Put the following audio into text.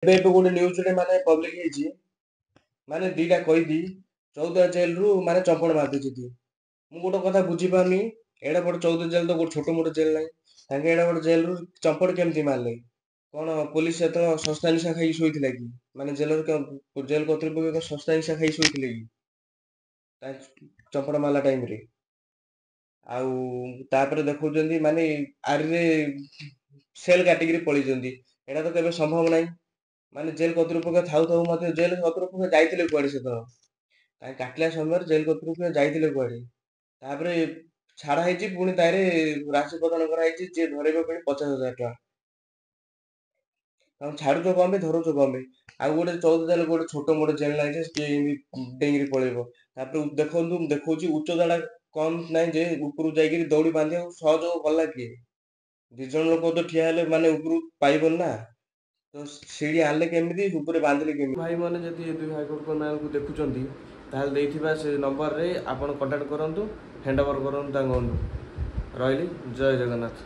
ଏବେ ଏବେ ଗୋଟେ ନ୍ୟୁଜରେ ମାନେ ପବ୍ଲିକ ହେଇଛି ମାନେ ଦିଟା କହିଦି 14 ଜେଲରୁ ମାନେ ଚମ୍ପଣ ମାରିଦେଇଛନ୍ତି। ମୁଁ ଗୋଟେ କଥା ବୁଝିପାରୁନି ଏଇଟା ଗୋଟେ 14 ଜେଲ ତ ଗୋଟେ ଛୋଟ ମୋଟ ଜେଲ ନାହିଁ ତାଙ୍କେ ଏଇଟା ଗୋଟେ ଜେଲରୁ ଚମ୍ପଟ କେମିତି ମାରିଲେ? କଣ ପୋଲିସ ଏତ ଶସ୍ତା ନିଶା ଖାଇକି ଶୋଇଥିଲା କି? ମାନେ ଜେଲ କର୍ତ୍ତୃପକ୍ଷ ଶସ୍ତା ନିଶା ଖାଇକି ଶୋଇଥିଲେ କି ଚମ୍ପଟ ମାରିଲା ଟାଇମରେ? ଆଉ ତାପରେ ଦେଖଉଛନ୍ତି ମାନେ ଆରିରେ ସେଲ କାଟିକିରି ପଳେଇଛନ୍ତି। ଏଇଟା ତ କେବେ ସମ୍ଭବ ନାହିଁ। ମାନେ ଜେଲ କର୍ତ୍ତୃପକ୍ଷ ଥାଉ ଥାଉ ମଧ୍ୟ ଜେଲ କର୍ତ୍ତୃପକ୍ଷ ଯାଇଥିଲେ କୁଆଡେ ସେଥର? ତାଙ୍କେ କାଟିଲା ସମୟରେ ଜେଲ କର୍ତ୍ତୃପକ୍ଷ ଯାଇଥିଲେ କୁଆଡେ? ତାପରେ ଛାଡା ହେଇଛି ପୁଣି ତାରେ ରାଶି ପ୍ରଦାନ କରାହେଇଛି ଯିଏ ଧରେଇବ ପୁଣି 50,000 ଟଙ୍କା। ତମେ ଛାଡୁଛ କଣ ପାଇଁ ଧରୁଛ କଣ ପାଇଁ? ଆଉ ଗୋଟେ 14 ଜେଲ ଗୋଟେ ଛୋଟ ମୋଟ ଜେଲ ନାହିଁ ଯେ କିଏ ଏମିତି ଡେଇଁକିରି ପଳେଇବ। ତାପରେ ଦେଖଉଛି ଉଚ୍ଚତାଟା କମ ନାହିଁ ଯେ ଉପରକୁ ଯାଇକିରି ଦୌଡି ବାନ୍ଧିବାକୁ ସହଜ କଲା କିଏ? 2 ଜଣ ଲୋକ ତ ଠିଆ ହେଲେ ମାନେ ଉପରୁ ପାଇବନି ନା। ତ ସିଡି ଆଣିଲେ କେମିତି ଉପରେ ବାନ୍ଧିଲେ କେମିତି? ଭାଇମାନେ ଯଦି ଏ ଦୁଇ ହାଇକୋର୍ଟ ମ୍ୟାମକୁ ଦେଖୁଛନ୍ତି ତାହେଲେ ଦେଇଥିବା ସେ ନମ୍ବରରେ ଆପଣ କଣ୍ଟାକ୍ଟ କରନ୍ତୁ, ହ୍ୟାଣ୍ଡ ଓଭର କରନ୍ତୁ ତାଙ୍କୁ। ରହିଲି, ଜୟ ଜଗନ୍ନାଥ।